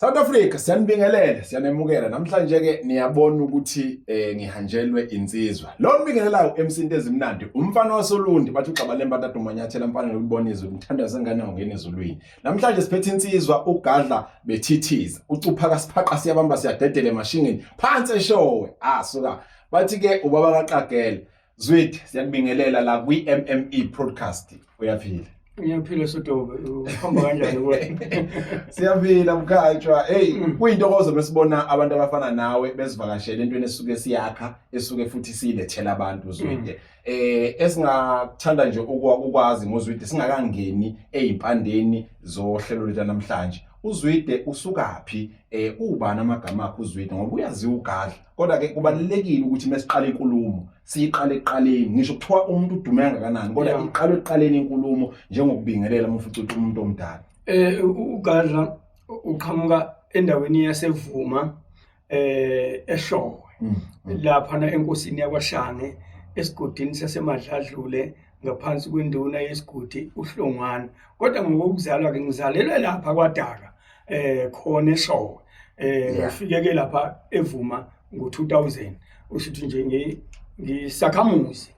South Africa siyanibingelela siyanemukela namhlanje ke niyabona ukuthi ngihanjelwe insizwa lo mbingelelayo emsinte ezimnandi umfana waSolundi bathi uxabale empatatu manyathela mfana lokubona izulu ngithanda sengane ngene ezulwini namhlanje siphethe insizwa ugadla bethithiza ucupha kasiphaqa siyabamba siyadedele emashingini phansi eshowe suka bathi ke ubaba kaQagela Zwidi siyanibingelela la kwi MME podcast uyaphila. Ngiyaphila Sodobe uhamba kanjani wena? Siyaphila mkhatshwa. Kuyintokozo besibona abantu abafana nawe besivakashela entweni esuke siyakha esuke futhi silethela abantu Zwidi. Esingathanda nje ukwazi ngoZwidi singakangeni ezimpandeni zohlelo lethu namhlanje. uZwide usukaphi ubani amagama akhe uZwide ngoba uyaziwa ugadla kodwa ke kubalekile ukuthi mesiqala inkulumo siyiqale eqaleni ngisho kuthiwa umuntu udume kangakanani kodwa iqale eqaleni inkulumo njengokubingelela umfuthi umuntu omdala. Ugadla uqhamuka endaweni yaseVuma eShowe lapha na enkosini yakwaShange esigodini saseMadladlule ngaphansi kwenduna yesigodi uHlongwane kodwa ngokuzalwa ke ngizalelwe lapha kwaDaka khona eShowe ngifike ke lapha eVuma ngo2000 ushithi nje ngisakhamuzi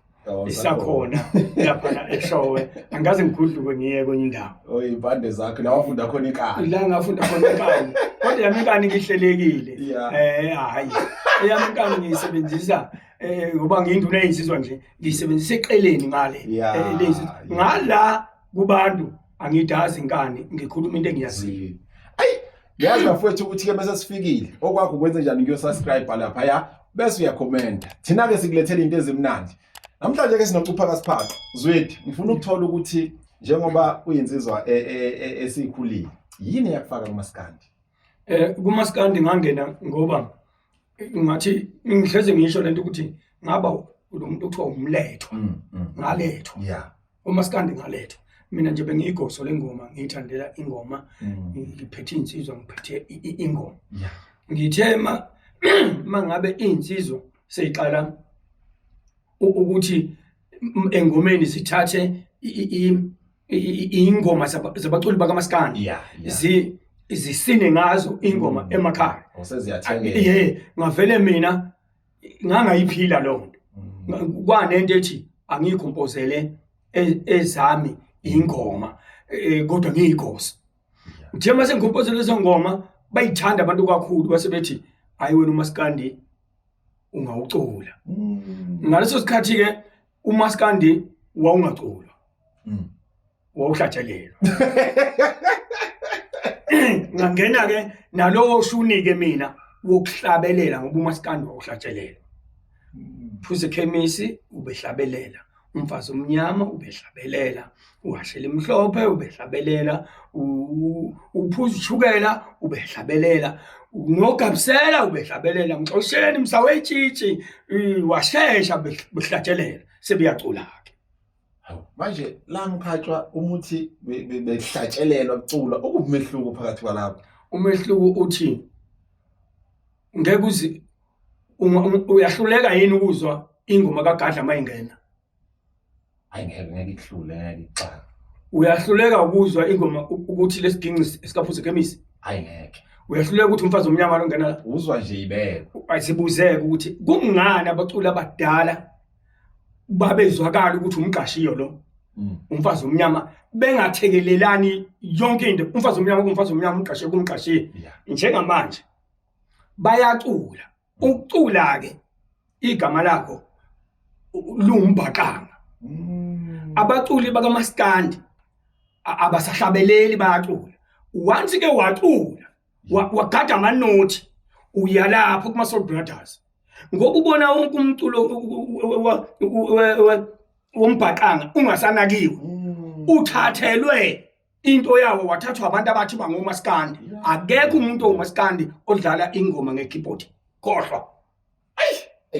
isakhona lapha na eShowe angaze ngigudluke ngiye kwenye indawo. Impande zakhe la wafunda khona inkani la ngafunda khona inkani kodwa yami inkani ngihlelekile hayi yami inkani ngiyisebenzisa ngoba ngiyinduna eyinsizwa nje ngiyisebenzisa eqeleni ngale lezi ngala kubantu angidazi inkani ngikhuluma into engiyaziyo. Yazi bafowethu ukuthi ke bese sifikile okwakho ukwenza njani ngiyo-subscribe lapha ya bese uyakhomenta thina ke sikulethela into ezimnandi namhlanje ke sinocupha kasiphaqa Zwidi ngifuna ukuthola ukuthi njengoba uyinsizwa esikhulile yini yakufaka kumaskandi kumaskandi ngangena ngoba ngathi ngihleze ngisho lento ukuthi ngaba lo muntu kuthiwa umletho ngalethwa umaskandi ngalethwa mina nje bengiyigoso lengoma ngiyithandela ingoma ngiphethe insizwa ngiphethe ingoma ngithe mangabe insizwa seyiqala ukuthi engomeni sithathe ingoma zabaculi bakaMaskandi zisine ngazo ingoma emakhaya oseziyathenga ngavele mina ngangayiphila lonto kwanento ethi angiyikompozele ezami ingoma kodwa ngiyigosi nje mase ngikompozele lezo ngoma bayithanda abantu kakhulu basebethi hayi wena uMaskandi ungawucula ngaleso sikhathi ke uMaskandi wawungacula wawuhlatshelelwa ngangena ke nalowo shunike mina wokuhlabelela ngoba uMaskandi wawuhlatshelelwa phuze khemisi ubehlabelela umfazi omnyama ubehlabelela uhashela imhlophe ubehlabelela uphuza ushukela ubehlabelela nogabisela ubehlabelela mxosheni msawetshitshi washesha behlatshelela sebeyacula ke. Manje la mkhatshwa umuthi behlatshelelwa kucula ukubumehluko phakathi kwalapho umehluko uthi ngeke uzi uyahluleka yini ukuzwa ingoma kaGadla mayingena ngeke ikuhlule ngeke ixaka uyahluleka ukuzwa ingoma ukuthi lesiginci sikaphuze khemisi ngeke uyahluleka ukuthi umfazi omnyama lo ngena la uzwa nje ibeko ayisibuzeke ukuthi kungani abaculi abadala babezwakala ukuthi umqashiyo lo umfazi omnyama bengathekelelani yonke into umfazi omnyama umqashiye kumqashiye njengamanje bayacula ukucula ke igama lakho lumbhaqanga abaculi bakaMaskandi abasahlabeleli bayacula once ke wacula wagada amanothi uyalapha kuma Soul Brothers ngoba ubona wonke umculo wombhaqanga ungasanakiwe uthathelwe into yawo wathathwa abantu abathi bangoMaskandi akekho umuntu oMaskandi odlala ingoma ngekeyboard khohlwa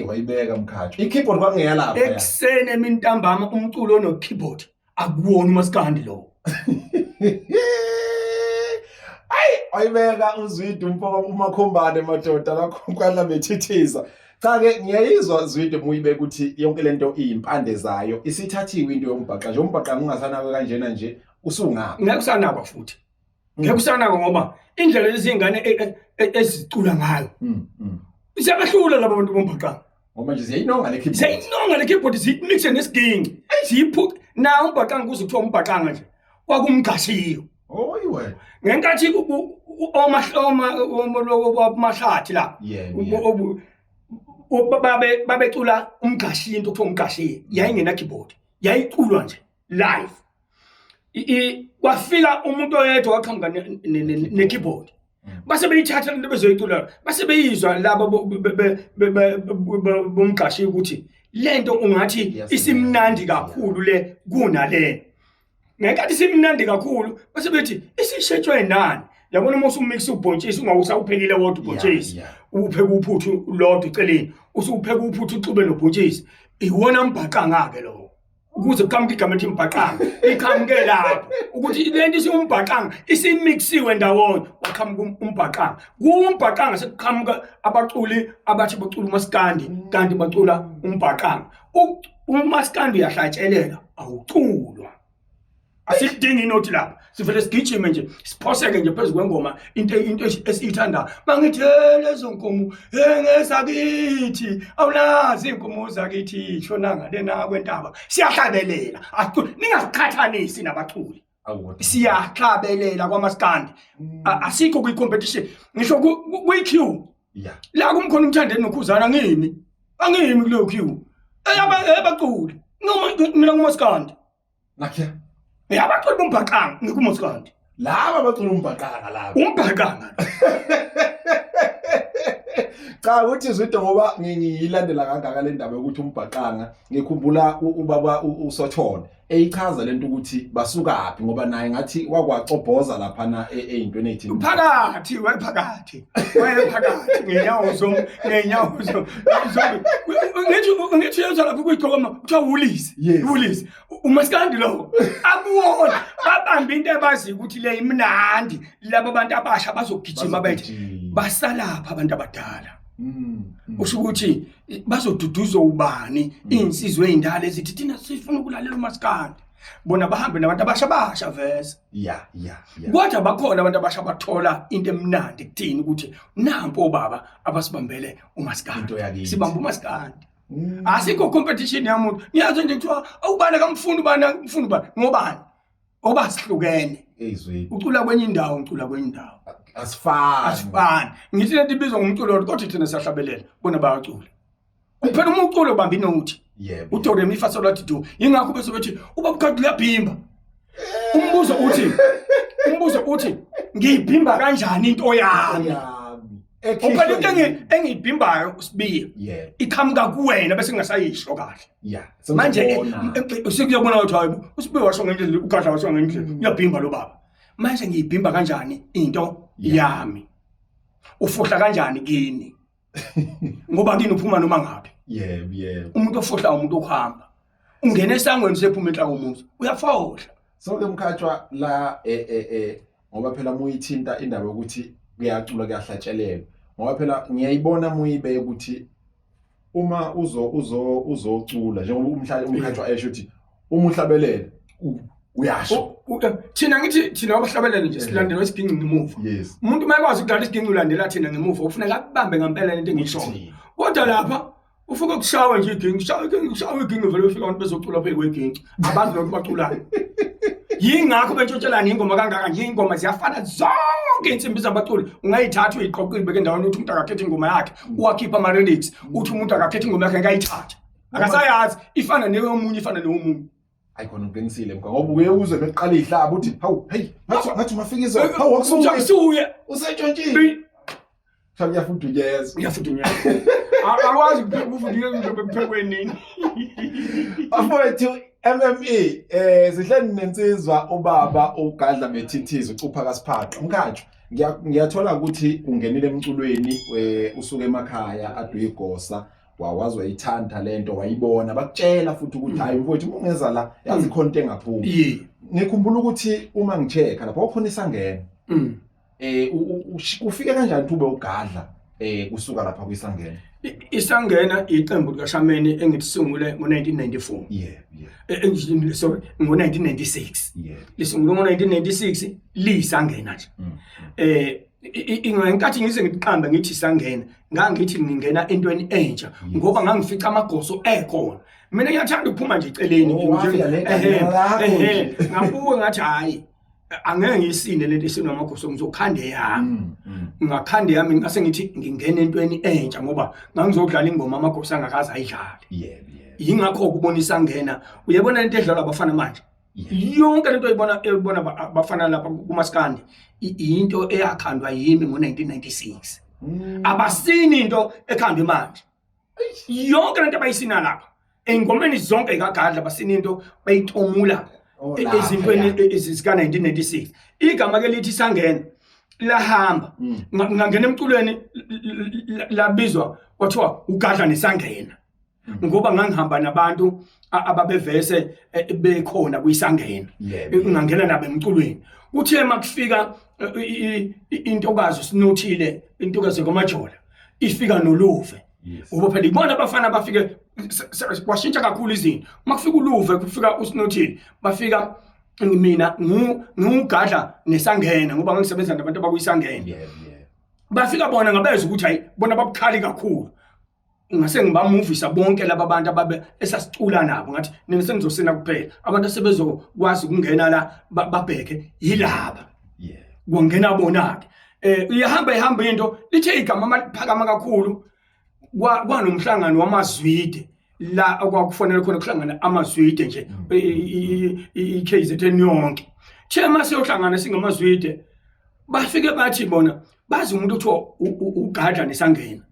wayibeka mkhatho ikeyboard kwangeyala lapha eksene emintambama umculo onokeyboard akuwona uMaskandi lo ayibeka uZwidi umfoko umakhombane madoda lakhonkala bethithiza cha ke ngiyayizwa Zwidi muyibeka ukuthi yonke lento iyimpande zayo isithathiwe into yombhaqa nje umbhaqa ungasanakwe kanjena nje usungaphi ngeke usanakwa futhi ngeke usanako ngoba indlela lezingane ezicula ngayo siyabahlula labo bantu bombhaqanga ngoba nje ziyayinonga le keyboard ziyayinonga le keyboard zimixe nesiginci ziyiphu na umbhaqanga kuze kuthiwa umbhaqanga nje kwakumgashiyo oyiwe ngenkathi mahlathi la babecula umgashiyo into kuthiwa umgashiyo yayingena keyboard yayiculwa nje live kwafika umuntu oyedwa waqhamuka ne keyboard base beyithatha into bezoyicula base beyizwa laba bomgashiyo ukuthi lento ungathi isimnandi kakhulu le kunale ngenkathi simnandi kakhulu base bethi isishetshwe nani yabona uma usumix ubhontshisi ungawusawuphekile wodwa ubhontshisi upheka uphuthu lodwa eceleni usupheka uphuthu uxube nobhontshisi iwona mbhaqanga ke lo ukuze kuqhamuke igama ethi mbhaqanga iqhamuke lapho ukuthi lento isiumbhaqanga isimixiwe ndawonye waqhamuka umbhaqanga kuumbhaqanga sekuqhamuka abaculi abathi bacula umaskandi kanti bacula umbhaqanga umaskandi uyahlatshelela awuculwa asidingi inothi lapha sivele sigijime nje siphoseke nje phezulu kwengoma into esiyithanda bangithele zonkomo ngesakithi awulazi inkomo zakithi shona ngale na kwentaba siyahlabelela ningasikhathanisi nabaculi siyahlabelela kwamaskandi asikho kwi-competition ngisho kwi-Q la kumkhona umthandeni nokhuzana angimi kuleyo Q eyabaculi mina ngumaskandi nakhe yabaculi bombhaqanga ngikumaskandi laba bacula umbhaqanga laba umbhaqanga cha uthi izwito ngoba ngiyilandela kangaka le ndaba ukuthi umbhaqanga ngikhumbula ubaba uSothona eyichaza lento ukuthi basukaphi ngoba naye ngathi wakwacobhoza lapha na eintweni ethi phakathi wayephakathi ngenyawo ngithi yenza lapho kuyigqokama kuthiwa ulisi umaskandi lo akuwona babamba into ebazi ukuthi le imnandi laba abantu abasha bazogijima bethi basalapha abantu abadala usho ukuthi bazoduduza ubani insizwe ezindala ezithi thina sifuna ukulalela umaskandi bona bahambe nabantu abasha vese kodwa bakhona abantu abasha bathola into emnandi kuthini ukuthi nampo baba abasibambele umaskandi sibamba umaskandi asikho competition yamuntu ngiyazi nje kuthiwa awubani kamfundi bana ngobani obasihlukene ezwe ucula kwenye indawo asifani ngithi lento ibizwa ngumculo kodwa thina siyahlabelela bona bayacula kuphela umculo bamba inothi udo re mi fa sol la ti do ingakho bese bethi ubabukhathi uyabhimba umbuzo uthi ngiyibhimba kanjani into yami uphela into engiyibhimbayo sibiye iqhamuka kuwena bese ngingasayisho kahle manje usikuyabona ukuthi hayi usibiye washo ngendlela ugadla washo ngendlela uyabhimba lo baba manje ngiyibhimba kanjani into yami ufohla kanjani kini ngoba kini uphuma noma ngapi umuntu ofohla umuntu ohamba ungena esangweni sephuma enhla komuzi uyafohla so ke mkhatshwa la ngoba phela muyithinta indaba ukuthi kuyacula kuyahlatshelelwa ngoba phela ngiyayibona muyibe ukuthi uma uzocula njengoba umkhatshwa esho ukuthi uma uhlabelele uyasho thina abahlabelele nje silandela isiginci ngemuva umuntu mayekwazi ukudlala isiginci ulandela thina ngemuva ufuneka akubambe ngempela lento engishoyo kodwa lapha ufike kushawa nje iginci shawa iginci vele ufika abantu bezocula phe kweginci abazi lokho baculayo yingakho bentshontshelana ingoma kangaka nje ingoma ziyafana zonke insimbi zabaculi ungayithatha uyiqoqile ibeke endaweni uthi umuntu akakhethe ingoma yakhe uwakhipha ama lyrics uthi umuntu akakhethe ingoma yakhe ngayithatha akasayazi ifana neyomunye ifana neyomunye ayikhona uqinisile mka ngoba uye uzwe beqala ihlaba uthi hawu hey ngathi ungafika izwe hawu wakusuye usentshontshile uyafudunyeza akwazi ukufundile nje bephekweni afowethu MMA sihleli nensizwa ubaba ugadla bethithiza ucupha kaSiphaqa umkhatho ngiyathola ukuthi ungenile emculweni usuke emakhaya aduyigosa wawazwa ithanda lento wayibona bakutshela futhi ukuthi hayi mfowethu ungeza la yazi khonto engaphumi ngikhumbula ukuthi uma ngicheka lapho khona isangena ufike kanjani ube ugadla kusuka lapha kwisangena isangena iqembu likaShameni engitsungule ngo1994 sorry ngo1996 lisungulwe ngo1996 lisangena nje ingenkathi ngize ngiqamba ngithi sangena ngangithi ngingena entweni entsha ngoba ngangifica amagoso ekhona mina ngiyathanda ukuphuma nje eceleni ngabuka ngathi hayi angeke ngisine lento esinamagoso ngizokhande yami ngakhande yami ngase ngithi ngingena entweni entsha ngoba ngangizodlala ingoma amagoso angakaza ayidlale yingakho ukubonisa ngena uyabona into edlalwa abafana manje yonke lento ebona abafana lapha kumaskandi into eyakhandwa yimi ngo1996 abasini into ekhandwe manje yonke lento abayisina lapha engomeni zonke kagadla abasini into bayitomula ezintweni ezisika 1996 igama ke lithi sangena lahamba ngangena emculweni labizwa kwathiwa ugadla nesangena ngoba ngangihamba nabantu ababevese bekhona kuyisangena ngangena nabo emculweni kuthe makufika intokazi sinothile intokazi komajola ifika nolove ngoba phela ibona abafana bafike kwashintsha kakhulu izinto makufika uluve kufika usinothile bafika mina ngugadla nesangena ngoba ngisebenza nabantu abakuyisangena bafika bona ngabeza ukuthi hayi bona babukhali kakhulu ngase ngibamuvisa bonke laba bantu ababe esasicula nabo ngathi nina sengizosena kuphela abantu asebezokwazi ukungena la babheke yilaba kwangena bona ke ihamba into lithe igama maliphakama kakhulu kwanomhlangano wamazwide la okwakufanele khona kuhlangana amazwide nje iKZN yonke chema siyohlangana singamazwide bafike bathi bona bazi umuntu othiwa ugadla nesangena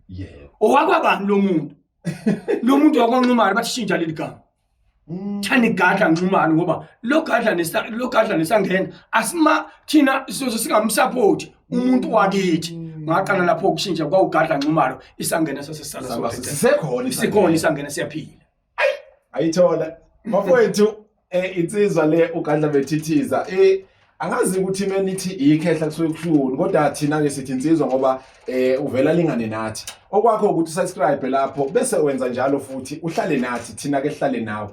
owakwabani lo muntu wakwanqumalo bathi shintsha leli gama thani gadla nqumalo ngoba lo gadla nesangena asima thina singamsupport umuntu wakithi ngaqala lapho ukushintsha kwaugadla nqumalo isangena sasesala sikhona isangena siyaphila ayithola mafowethu insizwa le ugadla bethithiza angazi ukuthi menithi ikhehla kusuke kushuni kodwa thina ke sithi insizwa ngoba uvela lingane nathi okwakho ukuthi subscribe lapho bese wenza njalo futhi uhlale nathi thina ke hlale nawe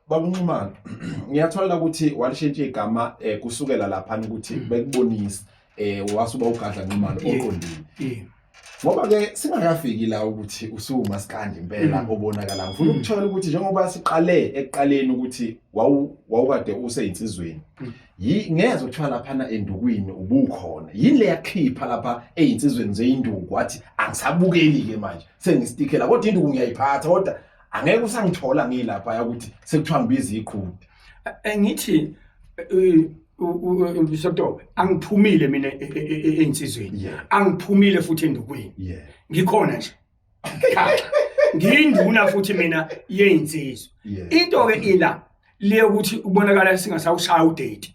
babunqumana ngiyathola ukuthi walishintsha igama kusukela lapha ukuthi bekubonisa wasuba ugadla nqumalo oqondile ngoba ke singakafiki la ukuthi usumaskandi impela obonakala ngifuna ukuthola ukuthi njengoba siqale ekuqaleni ukuthi wawukade useyinsizweni ngeze ukuthola lapha endukwini ubukhona yini le yakhipha lapha eyinsizweni zeinduku wathi angisabukeli ke manje sengistikela kodwa induku ngiyayiphatha kodwa angeke usangithola ngilapha ukuthi sekuthiwa ngibiza iqhudi ngithi Bisotobe angiphumile mina einsizweni angiphumile futhi endukwini ngikhona nje ngiyinduna futhi mina yeinsizwe into ke ila le ukuthi ubonakala singasawushaya udate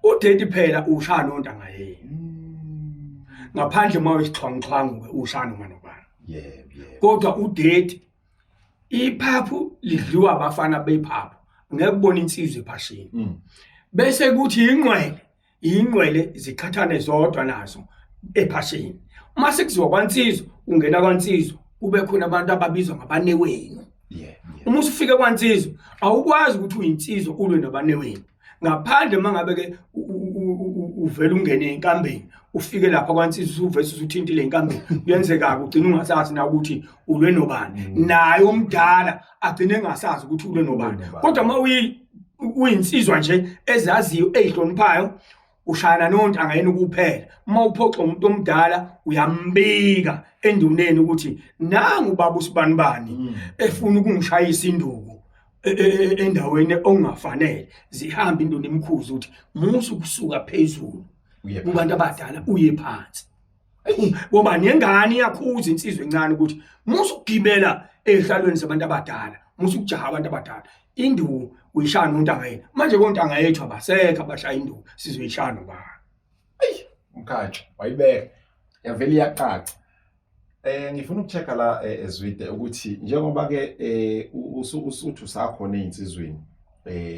udate phela ushaya nontanga yini ngaphandle mawe isixhwanguxhwangu ke ushaya noma nobani kodwa udate iphaphu lidliwa abafana bephaphu ngeke kubona insizwe ephashini bese kuthi ingqwele zikhathane zodwa nazo ephashini mase kuziwa kwansizwa ungena kwansizwa kube khona abantu ababizwa ngabanewenu uma usufike kwansizwa awukwazi ukuthi uyinsizwa ulwe nabanewenu ngaphandle mangabe ke uvela ungene enkambeni ufike lapha kwansizwa uvese uthintile enkambeni kuyenzeka ugcina ungasazi na ukuthi ulwe nobani naye omdala agcine engasazi ukuthi ulwe nobani kodwa uyinsizwa nje ezaziyo ezihloniphayo ushana nontanga yena kuphela mawuphoxa umuntu omdala uyambika enduneni ukuthi nangu baba usibanibani efuna ukungishayisa induku endaweni ongafanele zihamba induni emkhuzi ukuthi musu kusuka phezulu kubantu abadala uye phansi ngoba nengane yakhuza insizwe encane ukuthi musu ukugibela ehlalweni zabantu abadala musu ukujaha abantu abadala induku uyishana nontanga yena manje kontanga yethu abasekho abashaya induku sizoyishana ngaba umkhathi wayibeka yavela iyacaca ngifuna ukuchecka la ezwide ukuthi njengoba ke usuthu sakho neinsizweni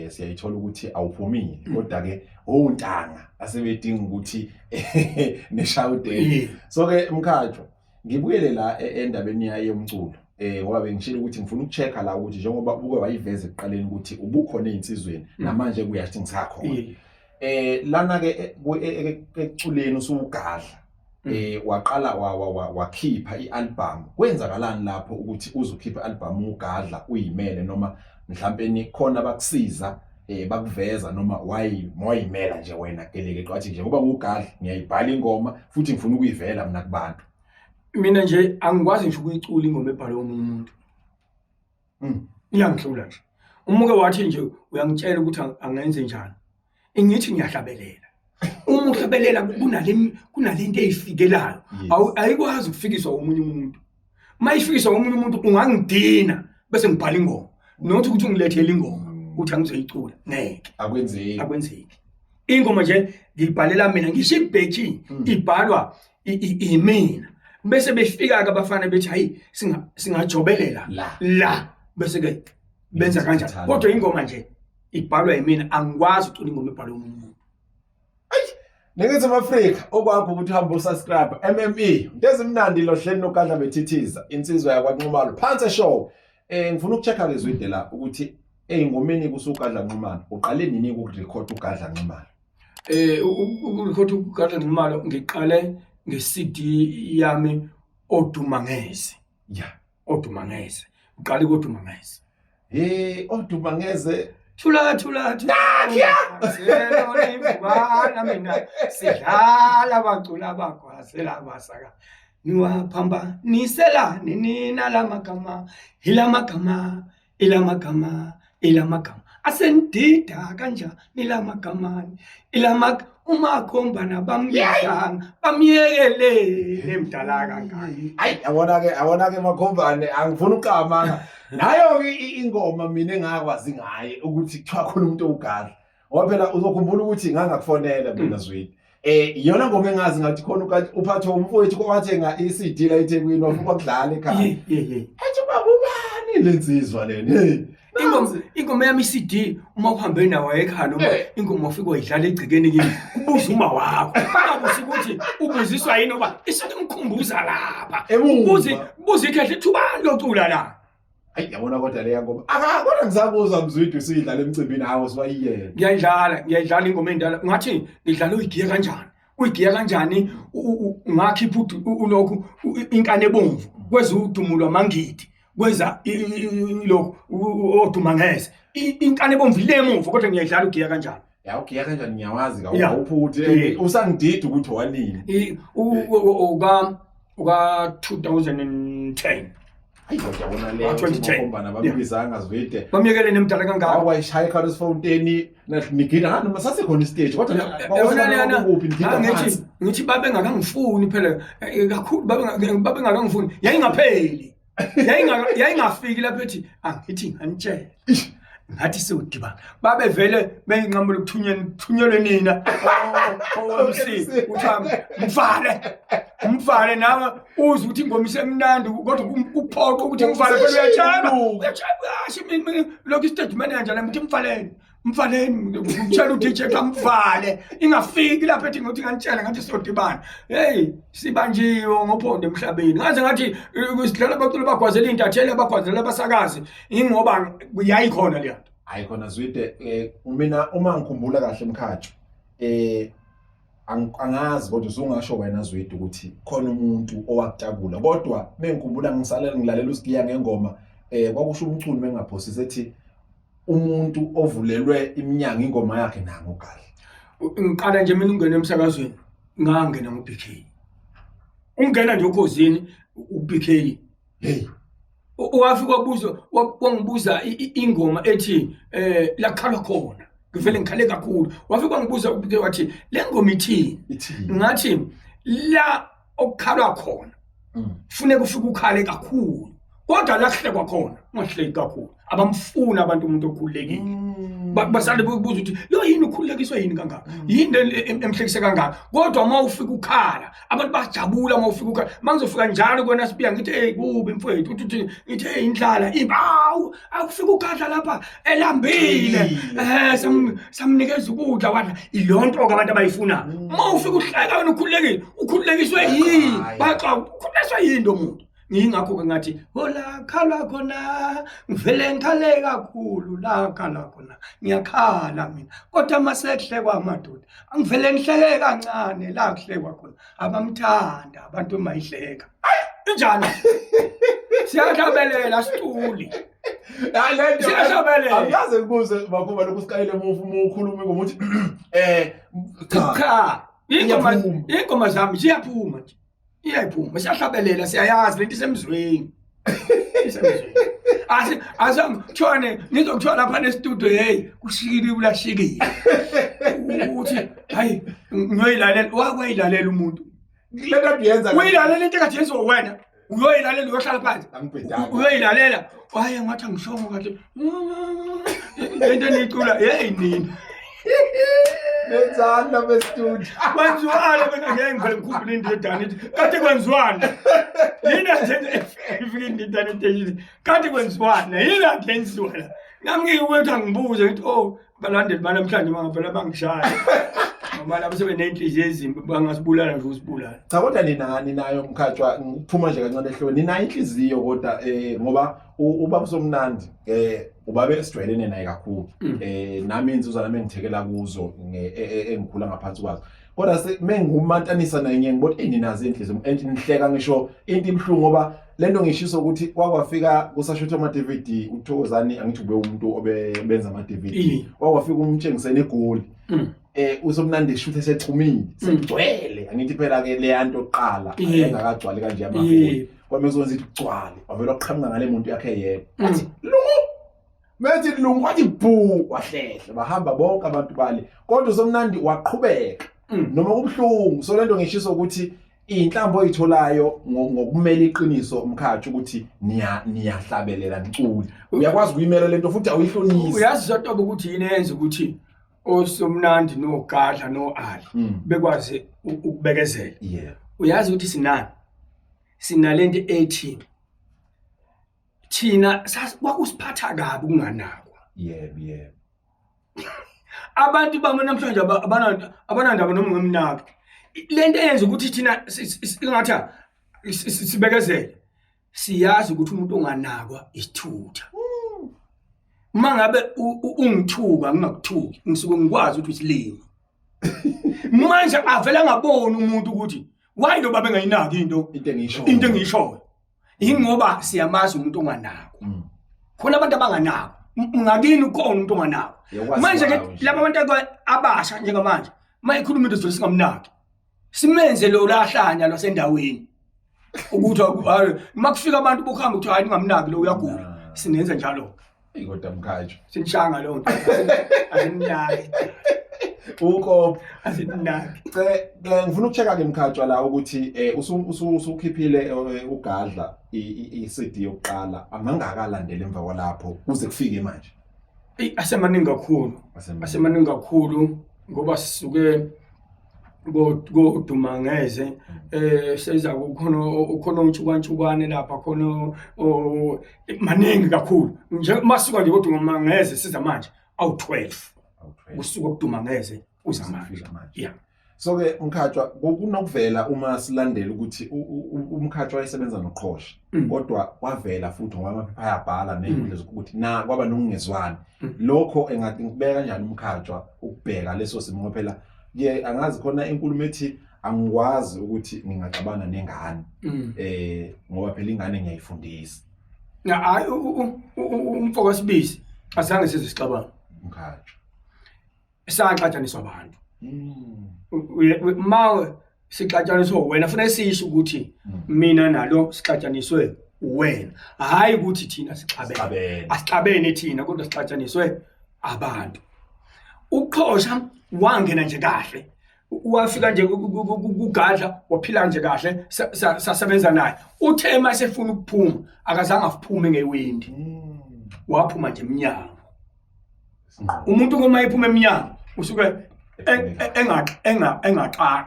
siyayithola ukuthi awuphumile kodwa ke untanga asebedinga ukuthi neshawude. So ke Mkhatshwa ngibuyele la endabeni yayo yomculo ngoba bengishilo ukuthi ngifuna ukuchecka la ukuthi njengoba ubuke wayiveza ekuqaleni ukuthi ubukhona einsizweni namanje kuyathi ngisakhona lana ke eculeni usugadla waqala wakhipha ialbum kwenzakalani lapho ukuthi uzokhipha ialbum ugadla uyimele noma mhlawumbe ni khona bakusiza bakuveza noma wayimela nje wena keleke qathi nje ngoba ngugadla ngiyayibhala ingoma futhi ngifuna ukuyivela mina kubantu. Mina nje angikwazi ngisho ukuyicula ingoma ebhalwe umunye umuntu. Iyangihlula nje. Umuke wathi nje uyangitshela ukuthi angenze njani. Ngithi ngiyahlabelela. Uma uhlabelela kunalento eyifikelayo. Ayikwazi ukufikiswa umunye umuntu. Mayifikiswa umunye umuntu ungangidina bese ngibhala ingoma. Nothi ukuthi ungilethele ingoma uthi angizoyicula. Ngeke. Akwenzeki. Ingoma nje ngibhalela mina ngisho ibhethi ibhalwa imina. Bese befika ke abafana bethi hayi singajobelela la bese ke benza kanjani kodwa ingoma nje ibhalwa yimina angikwazi ucula ingoma ebhalwe umuntu. Ngithi Afrika okwakho ukuthi hamba usubscribe MME ndezimnandi lo hleli nogadla bethithiza insizwa yakwaNxumalo phansi show. Ngifuna ukuchecka ke zwide la ukuthi engomeni kusugadla Nxumalo uqale nini ukurecord ugadla Nxumalo? Ukurecord ugadla Nxumalo ngiqale nge-CD yami Odumangeze. Odumangeze. Uqale koDumangeze. Odumangeze. Thula. Sena mina sidlala bacula bagwazela abasaka. Niwaphamba nisela nina lamagama. Ilamagama. Asendida kanja nilamagama. Umakhombana bamyekanga bamyekele emdala kangaka. Hayi awona ke makhombane angifuna uqama nayo ingoma mina engakwazi ngaye ukuthi kuthiwa khona umuntu ogadla ngoba phela uzokhumbula ukuthi ngangakufonela mina Zwide iyona ngoma engazi ngathi khona uphathe umfowethu kwathenga iCD la eThekwini wafuka kudlala ekhaya ethi babubani lensizwa lena ingoma yami iCD uma uhambe nawo ekhaya noma ingoma ufika uyidlala egcikeni kimi kubuza uma wakho bakuthi ukuthi ubuziswa yini oba isekumkhumbuza lapha ubuze ikhehle ithuba locula la. Hayi yabona kodwa leya ngoma akakona ngisabuza Mzwide usiyidlala emcimbini hawo siwayiyena ngiyayidlala ingoma endala ngathi ngidlala uyigiya kanjani ungakhipha ulokhu inkane ebomvu kweza udumulo amangidi kweza lokho Odumangeze inkane ebomvu lemuva kodwa ngiyadlala ugiya kanjani. Ugiya kanjani ngiyawazi awuphuthi usangidida ukuthi wanini uka 2010. Hayi kodwa leyo ngomba babizanga Zwide bamyekele nemdala kangaka awayishaya ekhaya esifounteni nigida noma sasekhona istage kodwa ngithi babe ngakangifuni phela kakhulu babe ngakangifuni yayingapheli yayingafiki lapho ethi angithi nganitshela ngathi sewudibana babe vele benginqamula ukuthunyelwe nina omsi uthami mvale nawe uze ukuthi ingoma isemnandi kodwa uphoqa ukuthi mvale phela uyachaba lokho statement kanjani ukuthi mvaleni utshela uDJ kamvale ingafiki lapho ethi ngokuthi nganitshela ngathi sodibana hey sibanjiwe ngophondo emhlabeni ngaze ngathi kusidlala abaculi bagwazela intatheli abagwazela abasakazi ingoba yayikhona le nto ayikhona Zwide mina uma ngikhumbula kahle Mkhatshwa angazi kodwa usungasho wena Zwide ukuthi khona umuntu owakutabula kodwa mengikhumbula ngilalela usigiya ngengoma kwakusho umculi mengaphosisa ethi umuntu ovulelwe iminyanga ingoma yakhe nango kahle. Ngiqala nje mina ungena emsakazweni ngangena ngoBK. Ungena nje ukhosini uBK. Hey. Wafika wangibuza ingoma ethi la khala khona. Ngivele ngikhale kakhulu. Wafika wangibuza uBK wathi le ngoma ithini? Ngathi la okukhalwa khona. Kufuneka ufike ukhale kakhulu kodwa la kuhlekwa khona ungahleki kakhulu abamfuna abantu umuntu okhululekile basale bubuza ukuthi lo yini ukhululekiswe yini kangaka yini emhlekise kangaka kodwa uma ufika ukhala abantu bajabula uma ufika ukhala mangizofika njalo kwena sibiya ngithi hey kubi mfowethu uthi ngithi hey indlala ibawu akufika ukhala lapha elambile samnikeza ukudla wadla ilonto abantu abayifuna uma ufika uhleka wena ukhululekiswe yini baxa ukhululekiswe yini lo muntu ngingakho ke ngathi hola khala khona ngivele ngikhale kakhulu la khala khona ngiyakhala mina kodwa masehlekwa amadoda angivele ngihleke kancane la kuhlekwa khona abamthanda abantu mayihleka injani siyahlabelela situli Angaze ngibuze bakuba lokusikalele uma ukhuluma ngokuthi cha ingoma zami ziyaphuma nje iyayiphuma siyahlabelela siyayazi lento isemzweni azangithone ngizokuthola lapha nestudio hey kushikile ulashikile uthi hayi ngiyoyilalela wakwayilalela umuntu lento ayenza uyilalela into ekade yenziwa wena uyoyilalela uyohlala phansi uyoyilalela waye ngathi angishongo kahle lento nicula hey nini Nenzana bestudio. Kwenziwana mina ngeke ngivele ngikhumbule indodana ithi kade kwenziwana. Yini ajenze ifike indodana ithi kade kwenziwana yini akenziwa la. Nami ngikuthi angibuze ngithi oh balandeli banamhlanje mangavela bangishaya. Mama labo sebe nenhliziyo ezimbi bangasibulala nje usibulala. Cha kodwa ninayo mkhatshwa ngiphuma nje kancane ehlweni ninayo inhliziyo kodwa ngoba ubaba somnandi ubabe esijwayelene naye kakhulu nami insizwa nami engithekela kuzo engikhula ngaphansi kwazo kodwa mengumantanisa naye ngiyengibona ninazo inhliziyo nihleka ngisho into ibhlungu ngoba lento ngishiso ukuthi kwakwafika kusashutha ama DVD uThokozani angithi ube umuntu obenza ama DVD kwakwafika umtshengisene egoli usomnandi shuthe sechumile segcwele angithi phela ke le yanto oqala engakagcwali kanje amafoni kwamezonza igcwale wavela uqhamuka ngale muntu yakhe yebo athi methi lungu wathi bhu wahlehla bahamba bonke abantu bale kodwa usomnandi waqhubeka noma kubhlungu so lento ngishiso ukuthi inhlambo oyitholayo ngokumela iqiniso umkhathi ukuthi niyahlabelela niculi uyakwazi ukuyimela lento futhi awuyihlonisi uyazi zotoba ukuthi yini yenza ukuthi osomnandi nogadla noali bekwazi ukubekezela uyazi ukuthi sinalento ethi thina kwakusiphatha kabi kunganakwa yebo abantu bamwe namhlanje abanandaba noma ngemnaka lento eyenza ukuthi thina singathi sibekezele siyazi ukuthi umuntu onganakwa isithutha mangabe ungithuka ngingakuthuki ngisuke ngikwazi ukuthi usilimi manje avela ngabona umuntu ukuthi why lo baba engayinaki into engiyishoyo ingoba siyamazi umuntu onganako khona abantu abanganako ngakini ukhona umuntu onganako manje ke laba abantu abasha njengamanje mayikhuluma into zivele singamnaki simenze lo lahlanya lwasendaweni ukuthi makufika abantu bokuhamba ukuthi hayi ningamnaki lo uyagula sinenza njalo kodwa mkhathi sinishanga lo nto asinaki ukho asinaki ngifuna ukucheka ke mkhathi la ukuthi usukhiphile ugadla iCD yokuqala angangakalandela emva kwalapho kuze kufike manje asemaningi kakhulu ngoba sisuke godumangeze seza ukhona umchukwane lapha khona maningi kakhulu nje masuka nje godumangeze siza manje awu12 usuka kudumangeze uza manje yeah so ke mkhatshwa kunokuvela uma silandela ukuthi umkhatshwa wayesebenza noqhosha kodwa kwavela futhi ngoba amaphepha ayabhala nezinkundla zokuthi na kwaba nokungezwani lokho engathi ngibeka kanjani umkhatshwa ukubheka leso simo phela ke angazi khona inkulumo ethi angikwazi ukuthi ngingaxabana nengane ngoba phela ingane ngiyayifundisa hayi umfoko sibisi azange sizixabana mkhatshwa saxatshaniswa abantu mawe sixatshaniswa wena fanele sisho ukuthi mina nalo sixatshaniswe wena hayi ukuthi thina asixabene thina kodwa sixatshaniswe abantu uqhosha wangena nje kahle wafika nje kugadla waphila nje kahle sasebenza naye uthe mase efuna ukuphuma akazange aphume ngewindi waphuma nje eminyango umuntu koma iphuma eminyango usuke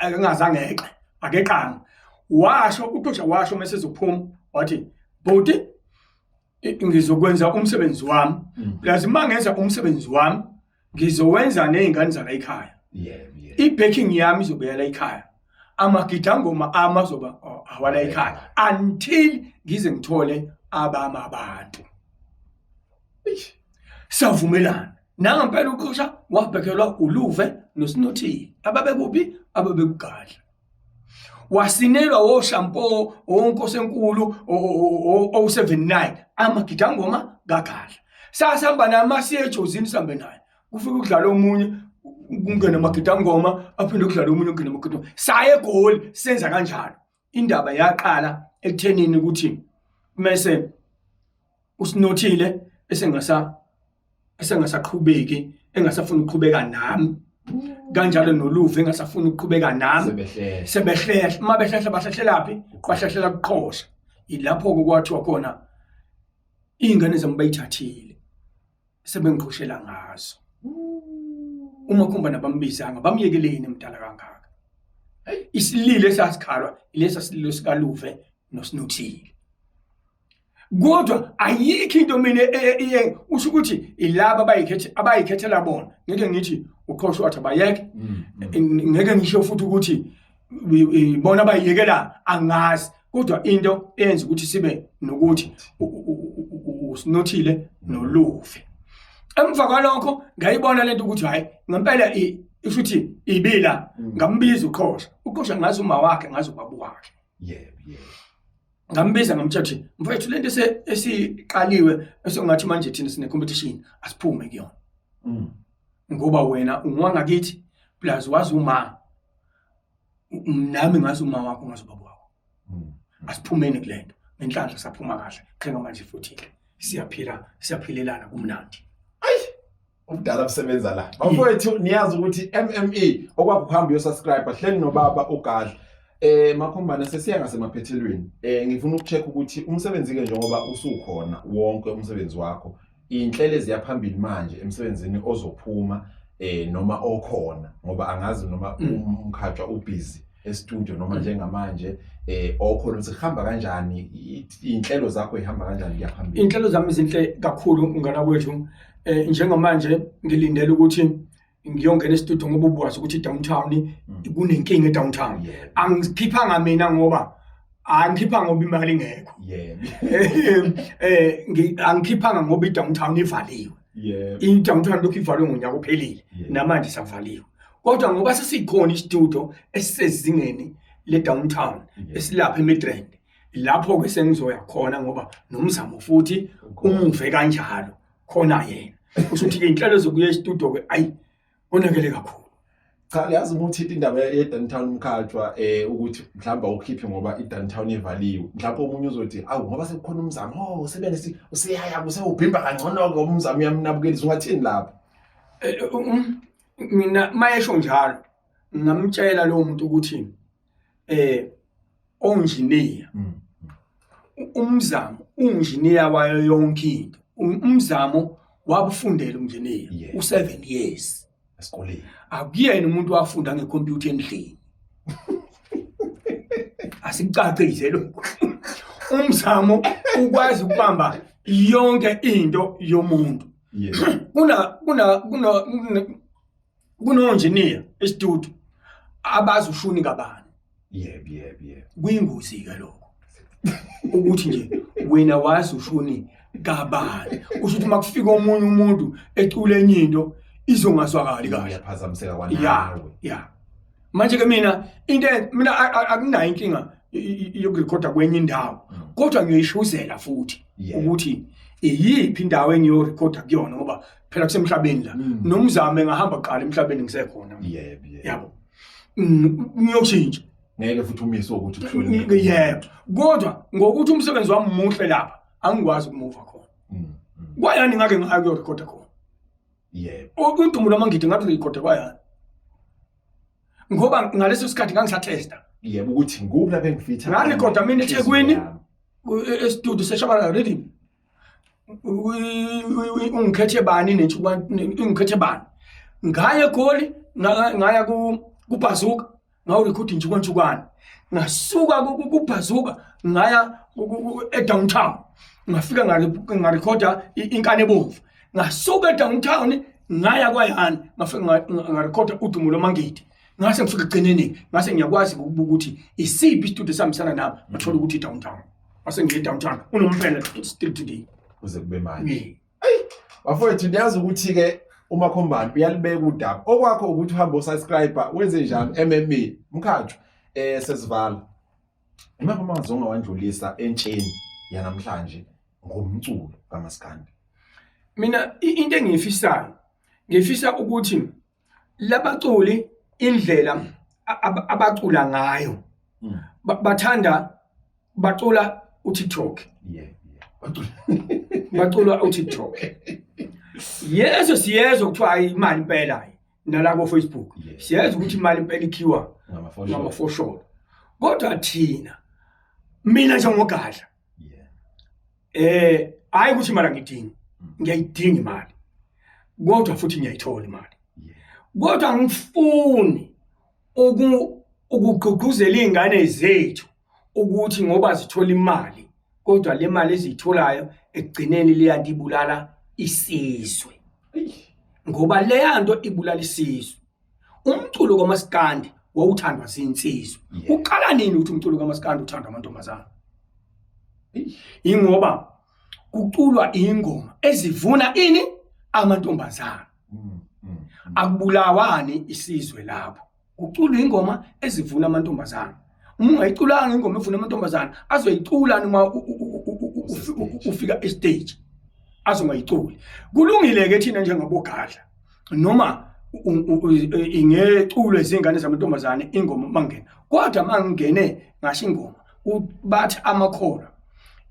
engazange akeqanga washo uqosha washo mase ezophuma wathi bhuti ngizokwenza umsebenzi wami lazima ngenza umsebenzi wami ngizowenza nezingane zala ekhaya i-backing yami izobuya la ekhaya amagidangoma amazoba awala ekhaya until ngize ngithole abantu savumelana nangempela uqosha wabhekelwa uLuve noSinothile ababekuphi ababekugadla wasinelwa woshampo onkosenkulu o79 amagidangoma kagadla sasihamba namasiye ejozini sambe naye kufika ukudlala omunye kungena amagidangoma aphinde ukudlala omunye kungena amagidangoma saye egoli senza kanjalo indaba yaqala ekuthenini ukuthi mase uSinothile esengasaqhubeki engasafuna ukuqhubeka nami kanjalo noLuve engasafuna ukuqhubeka nami sebehlehla mabehlehla bahlehlephi bahlehlela kuqhosha ilapho kwathiwa khona ingane zami bayithathile sebengiqhoshela ngazo uma kumba nabambizanga bamyekeleni emdala kangaka isililo esasikhalwa ilesa sililo sikaLuve noSinothile kodwa ayikho into mina usho ukuthi ilaba abayikhethela bona ngeke ngithi uqhosha wathi abayeke ngeke ngisho futhi ukuthi bona bayiyekela angazi kodwa into eyenza ukuthi sibe nokuthi uSinothile noLuve emva kwalokho ngayibona lento ukuthi hayi ngempela ifuthi ibila ngambiza uqhosha ngazi uma wakhe ngazi ubaba wakhe ngambiza ngamthathi mfethu lento esiqaliwe esengathi manje thina sine competition asiphume kuyona ngoba wena ungangakithi plus wazi uma nami ngazi uma wakho ngazi ubaba wakho asiphumeni kulento nenhlanhla saphuma kahle khenga manje futhi siyaphilelana kumnandi ubudala busebenza la bafowethu niyazi ukuthi MMA okwakuhamba yo-subscribe hleli nobaba ugadla Makhombane sesiya ngasemaphethelweni ngifuna ukucheck ukuthi umsebenzi ke njengoba usukhona wonke umsebenzi wakho inhlelo eziyaphambili manje emsebenzini ozophuma noma okhona ngoba angazi noma umkhathwa ubusy e-studio noma njengamanje okhona ukuthi khamba kanjani inhlelo zakho ihamba kanjani kuyaphambili inhlelo zami izinhle kakhulu ngana kwethu njengamanje ngilindele ukuthi ngiyongena e-studio ngoba ubwazi ukuthi downtown kunenkinga e-downtown angikhiphanga mina ngoba angikhiphanga ngoba imali ngekho angikhiphanga ngoba i-downtown ivaliwe i-downtown lokhu ivaliwe ngonyaka ophelile namanje savaliwe kodwa ngoba sesikhona i-studio esisezingeni le-downtown esilapha eMidrand lapho ke sengizoya khona ngoba nomzamo futhi umuve kanjalo khona yena kusho ukuthi inhlelo zokuya e-studio ke ayi onakele kakhulu cha yazi ukuthi indaba ye-downtown umkhathwa ukuthi mhlamba ukhiphe ngoba i-downtown ivaliwe mhlawumbe umunye uzothi awu ngoba sekukhona umzamo usebenzisi usiyaya usewubhimba kangcono ke umzamo uyamnabukeliza ungathini lapha mina mayesho njalo ngamtshela lo muntu ukuthi onjiniya umzamo unjiniya wayo yonke into umzamo wabufundela unjiniya u7 years esikoleni akuyena umuntu wafunda ngecomputer endlini asicacise lokho umzamo ukwazi ukubamba yonke into yomuntu kuna engineer e-studio abazi ushuni kabani kuyingozi ke lokho ukuthi nje wena wazi ushuni kabani ushuthi makufika omunye umuntu ecula enye into izongazwakali kahle yaphazamiseka kwanawe manje ke mina akunayo inkinga yokurekhoda kwenye indawo kodwa ngiyishuzela futhi ukuthi iyiphi indawo engiyorekhoda kuyona ngoba phela kusemhlabeni la nomzamo engahamba qala emhlabeni ngisekhona yabo ngiyoshintsha ngeke futhi umise ukuthi uhloniphe yebo kodwa ngokuthi umsebenzi wami muhle lapha angikwazi ukumuva khona kwayani ngake ngayo kuyorekhoda khona yebo uDumulo mangidi ngathi ngirekhoda kwayani ngoba ngaleso sikhathi ngangisatesta yebo ukuthi ngukho lapha engifitha ngarekoda mina eThekwini e-studio seShabalala Rhythm ungikhethe bani ngikhethe bani ngaya eGoli ngaya kuBhazuka ngawurekhodi njukwana ngasuka kuBhazuka ngaya eDowntown ngafika ngarekhoda inkane ebomvu ngasuka eDowntown ngaya kwaYani ngafika ngarekhoda uDumulo Mangidi ngase ngifika egcineni ngase ngiyakwazi ukubuka ukuthi isiphi istudio samisana nami ngithola ukuthi iDowntown ngase ngiye eDowntown unomphela still today kuze kube manje bafowethu niyazi ukuthi ke uMakhombane uyalibeka udaba okwakho ukuthi uhambe usubscriber wenze njani MMA mkhathi sesivala imapha amazonga wandlulisa entsheni yanamhlanje ngomculo kaMaskandi mina into engiyifisayo ngifisa ukuthi labaculi indlela abacula ngayo bathanda bacula uTikTok bacula uTikTok yeso siyezo kuthiwa imali impela nala ku Facebook siyazi ukuthi imali impela ikhiwa ngama for sure kodwa thina mina njengogadla hayi ukuthi imali ngidingi ngiyayidinga imali kodwa futhi ngiyayithola imali kodwa ngifuni ukugqugquzela izingane zethu ukuthi ngoba zithola imali kodwa le mali ezitholayo ekugcineni liyantibulala isizwe ngoba le yanto ibulala isizwe umculo kaMaskandi wawuthandwa zinsizwe uqala nini ukuthi umculo kaMaskandi uthandwa amantombazana ingoba kuculwa ingoma ezivuna ini amantombazana akubulawani isizwe lapho kuculwa ingoma ezivuna amantombazana ungayiculanga ingoma evuna amantombazana azoyicula noma ufika estage azongayiculi kulungile ke thina njengabogadla noma ingeculo izingane zamantombazane ingoma mangena kodwa mangene ngasho ingoma bathi amakhora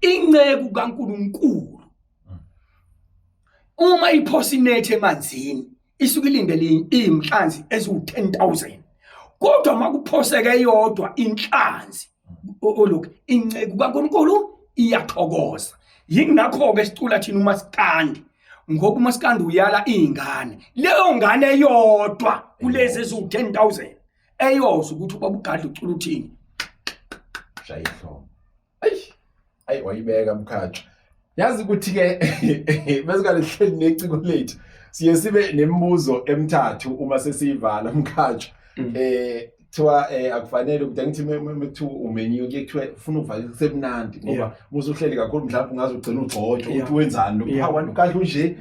inceku kaNkuluNkulu uma iphosinethe emanzini isuke ilindele imhlanzi eziwu10,000 kodwa makuphoseke yodwa inhlanzi olok inceku kaNkuluNkulu iyathokoza yingakho ke sicula thina uMaskandi ngoba uMaskandi uyala izingane leyo ngane yodwa kulezi eziwu10,000 eyoza ukuthi ubabugadla ucula uthini shayihlo ayi wayibeka mkhathi yazi ukuthi ke bese kalehleli neciko lethu siye sibe nemibuzo emithathu uma sesiyivala mkhathi thiwa akufanele ukuthi ngithi methu umenyiwe kuyekuthiwa ufuna ukuvala kusemnandi ngoba musu uhleli kakhulu mhlawumbe ungaze ugcina ugcotsho ukuthi wenzani lokho abantu kahle nje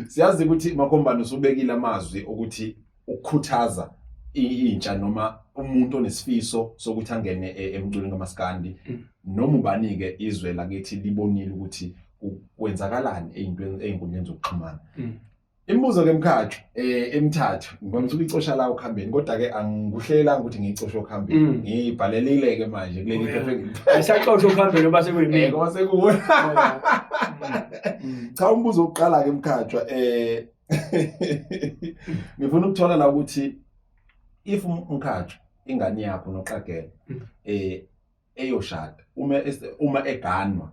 siyazi ukuthi Makhombane usubekile amazwi ukuthi ukukhuthaza intsha noma umuntu onesifiso sokuthi angene emculweni kaMaskandi noma ubanike izwe lakithi libonile ukuthi kwenzakalani einkundleni zokuxhumana imibuzo ke mkhathi emithathu ngomthuka icosha la ukuhambeni kodwa ke angikuhlelela ukuthi ngicosha ukuhambeni ngibhalelile ke manje kuleli phepha ayisaqosha ukuhambeni base kuyimini ngoba sekuwe cha umbuzo oqala ke mkhathwa ngifuna ukuthola la ukuthi if umkhathi ingane yakho noqagela eyoshada uma eganwa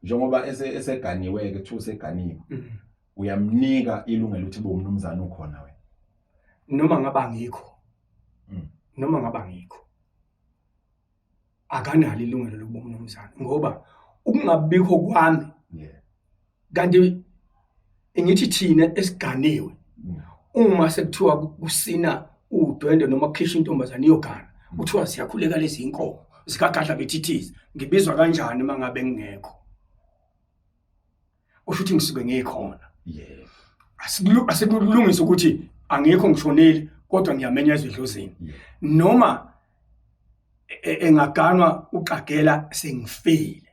njengoba eseganiwe ke thu seganiwe uyamnika ilungelo ukuthi bomnumzana ukhona wena noma ngaba ngikho akanalo ilungelo lokuba umnumzana ngoba ukungabikho kwami kanti ngithi thina esiganiwe uma sekuthiwa kusina udwende noma kukhisha intombazana iyogana kuthiwa siyakhuleka lezi inkomo zikagadla bethithiza ngibizwa kanjani mangabe ngingekho ushuthi ngisuke ngikhona asikulungisa ukuthi angekho ngishonile kodwa ngiyamenyezwa edlozini noma engaganwa uqagela sengifile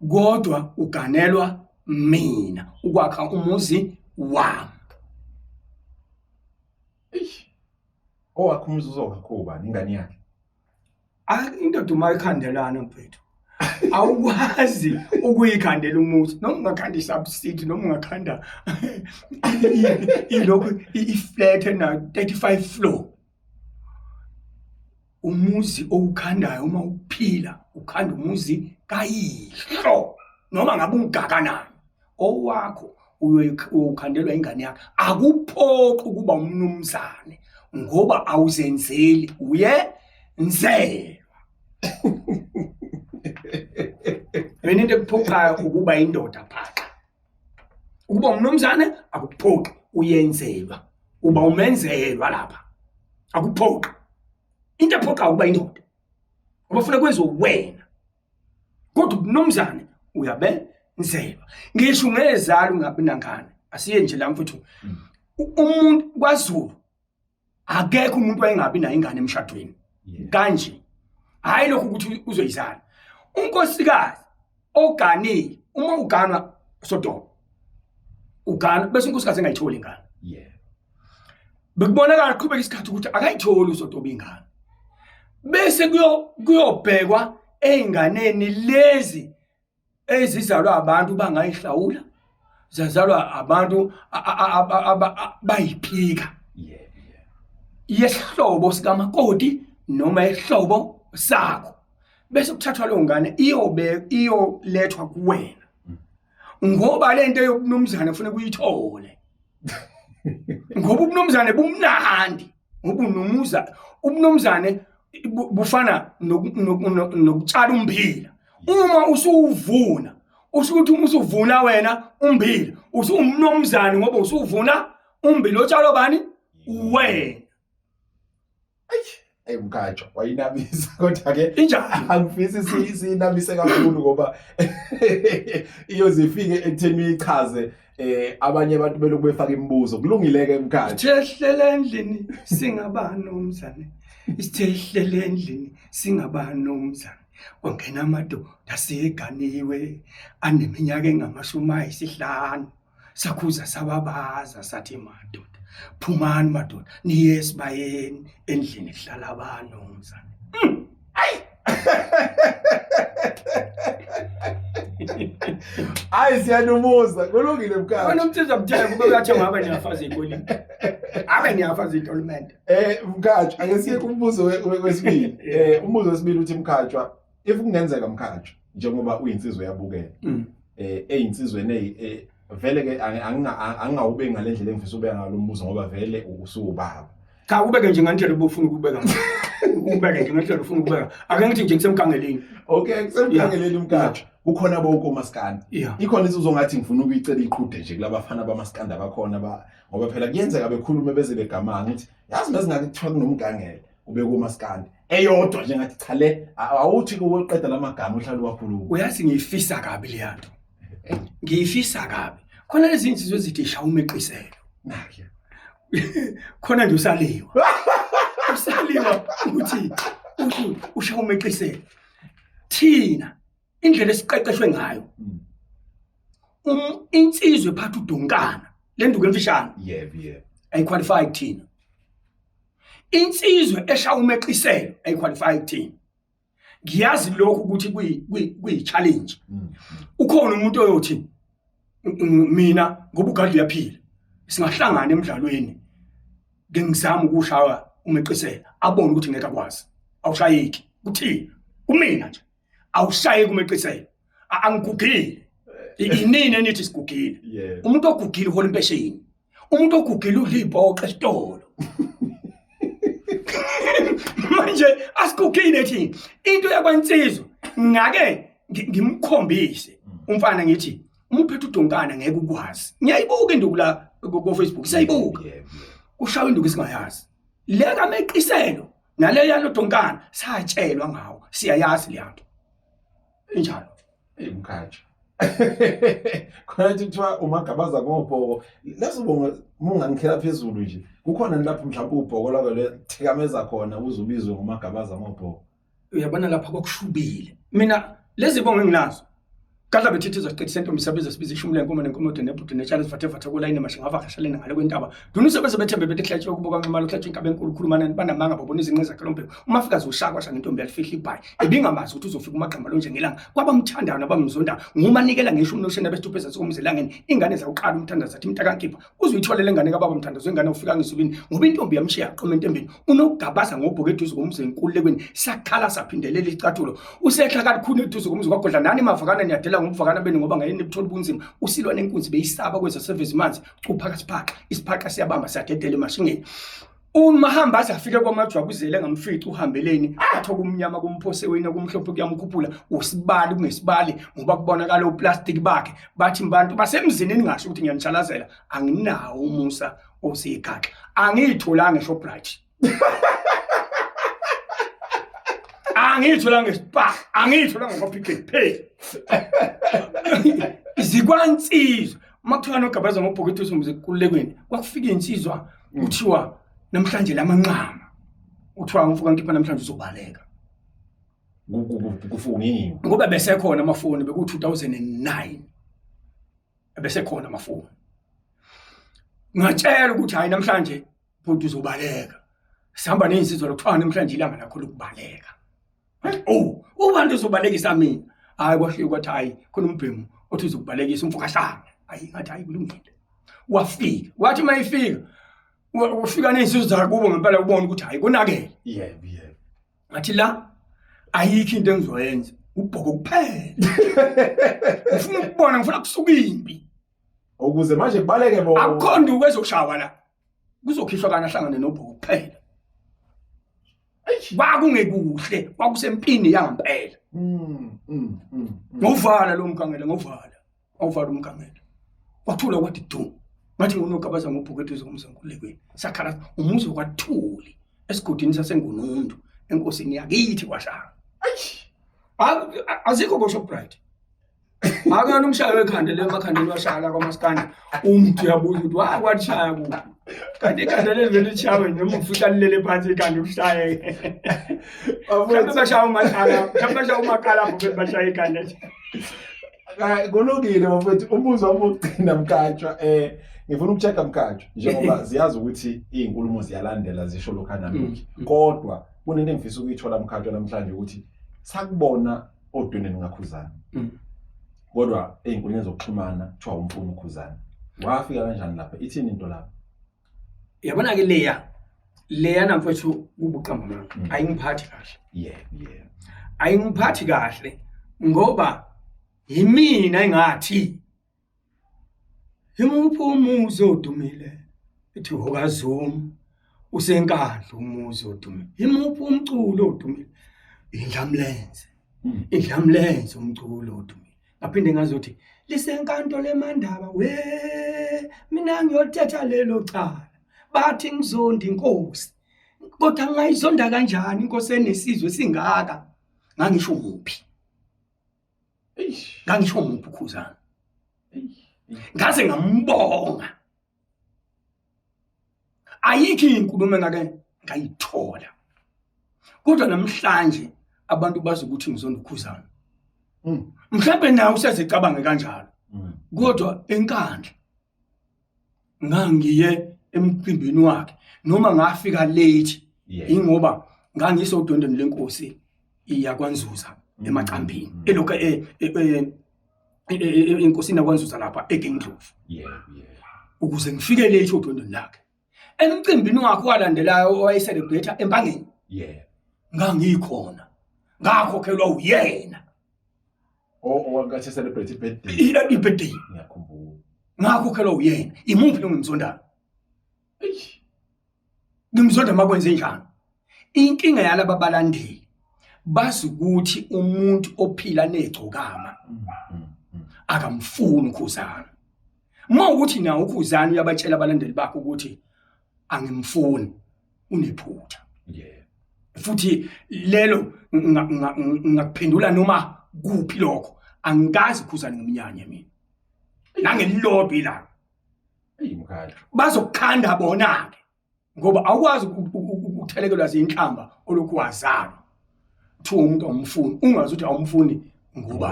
kodwa uganelwa mina ukwakha umuzi wami owakho umuzi uzokakho ingane yakhe indoda uma ikhandelana mfethu awukwazi ukuyikhandela umuzi noma ungakhanda isubsidi noma ungakhanda ilokhu iflat na 35 floor umuzi owukhandayo uma uphila ukhanda umuzi kayihlo noma ngabe ungakanani owakho ukhandelwa ingane yakho akuphoqi ukuba umnumzane ngoba awuzenzeli uyenzelwa. Wena into ekuphoqayo ukuba indoda phaka ukuba umnumzane akuphoqi uyenzelwa uba umenzelwa lapha akuphoqi into ephoqa ukuba indoda ngoba ufuna kwenziwe wena kodwa umnumzane uyabenzelwa. Ngisho ngezalo ngabe nangane asiye nje la mfuthu umuntu kwaZulu akekho umuntu wayengabi nayo ingane emshadweni kanje hayi lokho ukuthi uzoyizala unkosikazi oganile uma uganwa sodobo ugana bese unkosikazi engayitholi ingane bekubonakala qhubeka isikhathi ukuthi akayitholi usodobo ingane bese kuyobhekwa einganeni lezi ezizalwa abantu bangayihlawula zazalwa abantu bayiphika yesihlobo sikamakoti noma isihlobo sakho bese kuthathwa lo ngane iyolethwa kuwena ngoba lento yobunumzane ufuna kuyithole ngoba ubunumzane bumnandi ngoba unumuza ubunumzane bufana nokutshala ummbila uma usuvuna usukuthi uma usuvuna wena ummbila usumnomzane ngoba usuvuna ummbila otshalo bani wena. Mkhatshwa wayinabisa kodwa ke injani angifisi sinabise kakhulu ngoba iyozifike ekutheni uyichaze abanye abantu beloku befaka imibuzo kulungileke Mkhatshwa. Sihlela endlini singabani nomzane isihlela endlini singabani nomzane ongena amadoda aseganiwe aneminyaka engama-50 sakhuza sababaza sathi madoda phumani madoda niye esibayeni endlini kuhlala abantu nomzane. Hayi siyanumuza kulungile Mkhatshwa. Wena umthiza mthele kube uyathi ngabe niyafaza ikolini abe niyafaza intolment. Mkhatshwa ake siye kumbuzo wesibili. Umbuzo wesibili uthi Mkhatshwa if kungenzeka Mkhatshwa njengoba uyinsizwe yabukela eyinsizweni vele ke angawube ngalendlela engifisa ube ngalombuzo ngoba vele usubaba cha ubeke nje ngandlela ubufuna ukubeka ubeke nje ngandlela ufuna ukubeka ake ngithi nje ngisemkangeleni. Okay ngisemkangeleni Mkhatshwa kukhona bonke maskandi ikhona insizwe ngathi ngifuna ukuyicela iqhude nje kulabafana bamaskandi abakhona ngoba phela kuyenzeka bekhulume beze begamanga ukuthi yazi mase ngakuthiwa kunomgangela ube kumaskandi eyodwa nje ngathi cha le awuthi kuqeda lamagama uhlala wakhuluma. Uyazi ngiyifisa kabi le yanto ngiyifisa kabi khona lezi insizwe ezithi shawume eqiselo nakhe khona nje usaliwa ukuthi ushawume eqiselo thina indlela esiqeqeshwe ngayo insizwe phatha uDonkana le nduku emfishane ayiqualified thina insizwe eshawume eqiselo ayiqualified thina. Ngiyazi lokho ukuthi kuyi-challenge ukhona umuntu oyothi mina ngoba ugadli uyaphila singahlangana emidlalweni ngengizama ukushawa umeqisela abone ukuthi ngeke akwazi awushayeki kuthini kumina nje awushayeki umeqisela angigugile inini enithi sigugile umuntu ogugile uhola impesheni umuntu ogugile udla ibhoqa esitolo manje asikugine thini into yakwansizwe ngake ngimkhombise umfana ngithi umuphethe uDonkana ngeke ukwazi ngiyayibuka induku la ku Facebook siyayibuka ushawa induku singayazi le kameqiselo nale yalo Donkana satshelwa ngawo siyayazi leyanto injalo. Mkhatshwa khona kuthiwa umagabaza ngobhoko lesibonga mungangikhela phezulu nje kukhona lapho mhlawumbe ubhoko lakho le thikameza khona uzubizwe ngomagabaza ngobhoko. Uyabona lapha kokushubile mina lezi bonke nginazo Kadla bethithiza siqethi sentombi sabiza sibiza ishumule enkomo nenkomo nebhudu netshala sivathe kulayini mashinga avakashalene ngale kwentaba dunu sebenza bethembe betehlatshwe kubuka nqimalo hlatshwe inkabe enkulu khulumana banamanga babona izinqe zakhe lombe umafikazi ushakwa shanga intombi yalifihla ibhayi ebingamazi ukuthi uzofika umagqama lonje ngelanga kwabamthandayo nabamzonda ngumanikela ngisho umnoshene besithupheza sokumzelangeni ingane zawuqala umthandazo athi mntakankipha uzuyitholele ingane kababa umthandazo ingane ufika ngisubini ngoba intombi yamshiya aqhoma entembeni unokugabaza ngobhoke eduze komzi enkululekweni sakhala saphindelela icathulo usekhala kakhulu eduze komzi kwagodla nani mavakana niyadela ngumvakana beni ngoba ngayini ebuthola ubunzima usilwa nenkunzi beyisaba kweza service manzi uphaka siphaqa isiphaqa siyabamba sadedela emashingeni umahamba azafike kwamajwa kuzele ngamfica uhambeleni athoka umnyama kumphose wena kumhlophe kuyamkhuphula usibali kungesibali ngoba kubonakala uplastic bakhe bathi abantu basemzini ningasho ukuthi ngiyanishalazela anginawo umusa oseyigaxa angitholanga eShoprite angithola ngespa angithola ngoPick n Pay izikwansizwa makuthiwa nogabaza ngobhokethu somze kulekweni kwakufika insizwa kuthiwa namhlanje lamanqama uthiwa ngumfuka nkipha namhlanje uzobaleka kufuni ngoba bese khona amafoni beku 2009 bese khona amafoni ngatshela ukuthi hayi namhlanje bhuti uzobaleka sihamba nensizwa lokuthiwa namhlanje ilanga lakho lokubaleka oh ubantu uzobalekisa mina hayi kwahle kwathi hayi khona umbhemu othi uzokubalekisa umfuka hlanga hayi ngathi hayi kulungile wafika wathi mayifika ufika nensizwa zakubo ngempela ubona ukuthi hayi konakele yebo ngathi la ayikho into engizoyenza ubhoko kuphela ufuna ukubona ngifuna kusuka impi ukuze manje kubaleke bo akukhonda ukwezoshaywa la kuzokhishwa kana hlangane nobhoko kuphela kwakungekuhle kwakusempini yangempela ngovala lo mkangela ngovala awuvala umkangela kwathula kwathi du ngathi ngonogabaza ngobhokethu zomzankulekweni sakhala umuzi kwathuli esigodini sasengunundu enkosini yakithi kwashaka azikho boShoprite akana umshayo ekhanda lemakhandeni washala kwaMaskandi umuntu yabuza ukuthi wakwatshaya kuphi kanti ikhanda leli chawe noma ufika lele phansi ikhanda ushaye mhlawumbe bashaya umakhala mhlawumbe bashaya umakhala bube bashaya ikhanda kulungile bafethu umbuzo wami ugcina Mkhatshwa ngifuna ukuchecka Mkhatshwa njengoba ziyazi ukuthi izinkulumo ziyalandela zisho lokhana lokho kodwa kunento engifisa ukuyithola Mkhatshwa namhlanje ukuthi sakubona odweni ningakhuzana kodwa ezinkulumo zokuxhumana kuthiwa umfuni ukhuzana wafika kanjani lapha ithini into lapha yabona ke leya namfethu kubuqamba manje ayingiphathi kahle ayingiphathi kahle ngoba yimina engathi imuphi umuzi odumile ethi hokaZuma usenkandla umuzi odumile imuphi umculo odumile idlamlenze umculo odumile ngaphinde ngazothi lisenkantolo lemandaba we mina ngiyothetha lelo cala bathi ngizonda inkosi kodwa ngayizonda kanjani inkosi enesizwe singaka ngangisho muphi ngangisho muphi ukhuzana ngaze ngambonga ayikho inkulumo engake ngayithola kodwa namhlanje abantu bazi ukuthi ngizonda ukhuzana mhlawumbe nawe usezicabange kanjalo kodwa enkandla ngangiye emcimbini wakhe noma ngafika late ingoba ngangisodondweni lenkosi iyakwanzuza emacambini elokho inkosini yakwanzuza lapha eGengdlovu ukuze ngifike late odondweni lakhe emcimbini wakhe walandelayo owayecelebrate empangeni ngangikhona ngakhokhelwa uyena owangathi celebrate birthday ngiyakhumbula ngakhokhelwa uyena imuphi lo ngimzondayo ngimzonda makwenze njani inkinga yalaba balandeli bazi ukuthi umuntu ophila negcokama akamfuni ukhuzana mawukuthi nawo ukhuzana uyabatshela abalandeli bakho ukuthi angimfuni unephutha futhi lelo ngakuphendula noma kuphi lokho angikazi ukhuzana ngeminyanya mina nangelilodwa ilanga Mkhatshwa bazokukhanda bona ke ngoba awukwazi ukuthelekelwa zinhlamba olokhu wazana thiwa umuntu awumfuni ungazi ukuthi awumfuni ngoba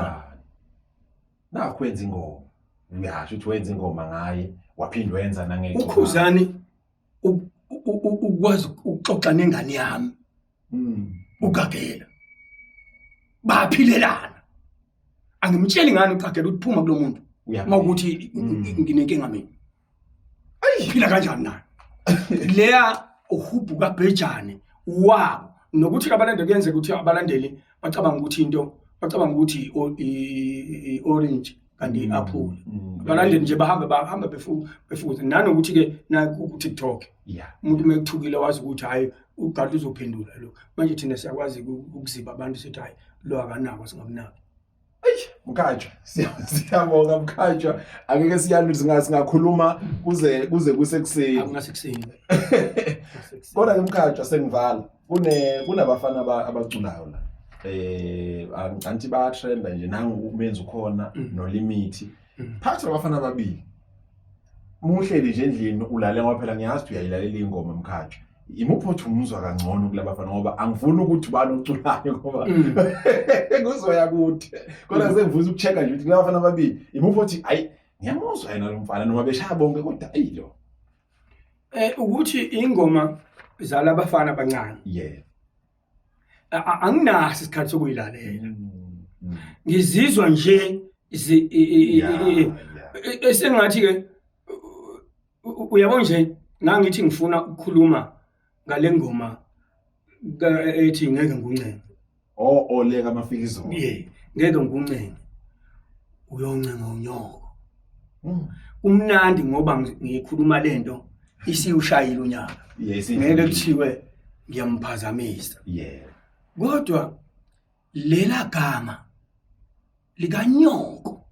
nakwenza ingoma uyasho ukuthi wenza ingoma ngaye waphinde wenza nangeke uKhuzani ukwazi ukuxoxa nengane yami uGagela baphilelana angimtsheli ngani uGagela uphuma kulomuntu mawukuthi nginenkinga mina ayiphila kanjani na leya uhubu kaBhejane wabo nokuthi abalandeli kuyenzeka ukuthi abalandeli bacabanga ukuthi orange kanti apple abalandeli nje bahamba befuza nanokuthi ke na ku TikTok umuntu mekuthukile wazi ukuthi hayi uGagela uzophendula lo manje thina siyakwazi ukuziba abantu sithi hayi lo akanako singabunaki Mkhatshwa siyabonga Mkhatshwa angeke siyani singakhuluma kuze kusekuseni akunasekuseni kodwa ke Mkhatshwa sengivala kunabafana abaculayo la anti ba trenda nje nangu umenza ukhona no limit phakathi abafana ababili muhleli nje endlini ulale ngoba phela ngiyazi ukuthi uyayilalela ingoma Mkhatshwa imupho uthi umuzwa kangcono kulabafana ngoba angifuni ukuthi ubani uculayo ngoba kuzoya kuthi kodwa sengivuza ukuchecka nje ukuthi kulabafana ababili imupho uthi hayi ngiyamuzwa yena lo mfana noma beshaya bonke kodwa ayilo ukuthi ingoma zalabafana abancane anginaso isikhathi sokuyilalela ngizizwa nje esengathi ke uyabona nje nangithi ngifuna ukukhuluma ngale ngoma ethi ngeke nguncenga oleka amafikizo ngeke nguncenga uyoncenga unyoko umnandi ngoba ngikhuluma lento isiushayile unyaka ngeke kuthiwe ngiyamphazamisa kodwa lela gama likanyoko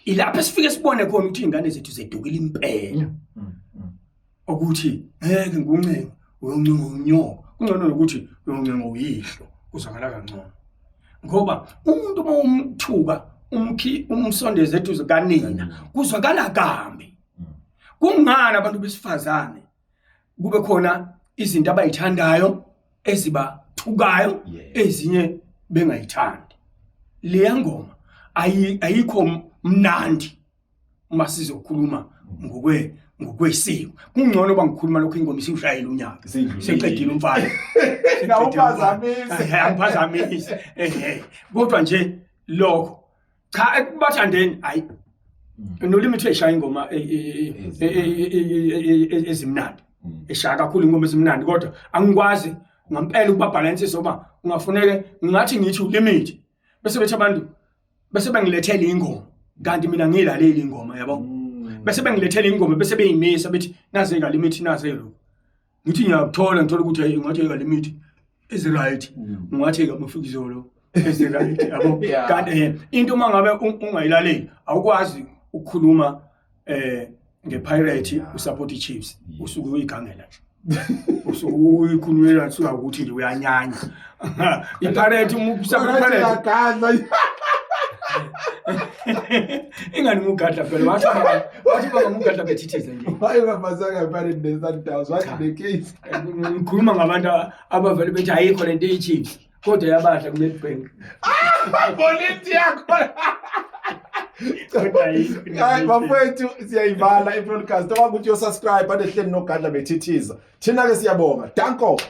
ilapha sifike sibone khona ukuthi ingane zethu zedukile impela ukuthi ngeke nguncenga uyoncenga unyoko kungcono ukuthi uyoncenga uyihlo kuzakala kancane ngoba umuntu mawumthuka umsondeze eduze kanina kuzwakala kambi kungani abantu besifazane kube khona izinto abayithandayo ezibathukayo ezinye bengayithandi leya ngoma ayikho mnandi uma sizokhuluma ngokwesiko kungcono bangikhuluma lokho ingoma isiushayile unyaka seqedile umfana ngawuphazamisa kodwa nje lokho cha ekubathandeni hayi nolimit eshaya ingoma ezimnandi eshaya kakhulu ingoma ezimnandi kodwa angikwazi ngampela ukuba balance soba ungafuneke ngathi ngithi ulimit bese bethi abantu bese bengilethela ingoma kanti mina ngilalela ingoma yabo bese bengilethela ingoma bese beyimisa bethi naze ka limit naze lo ngithi ngiyakuthola ngithola ukuthi hey ngathi ka limit is right ngathi ka mafukizolo is right yabo kanti into mangabe ungayilaleli awukwazi ukukhuluma ngepirate usupport iChiefs usuku uyigangela nje usuku uyikhulumela suka ukuthi nje uyanyanya ipirate umusupport ipirate ingani mugadla phela wathi baba mugadla bethithiza nje hayi bafazaka ipirate neSundowns wathi the case ngikhuluma ngabantu abavele bethi ayikho lento eChiefs kodwa yabadla kuNedbank volunteer hayi bafethu siyayivala ibroadcast owakuthi yo subscribe adehleni nogadla bethithiza thina ke siyabonga danko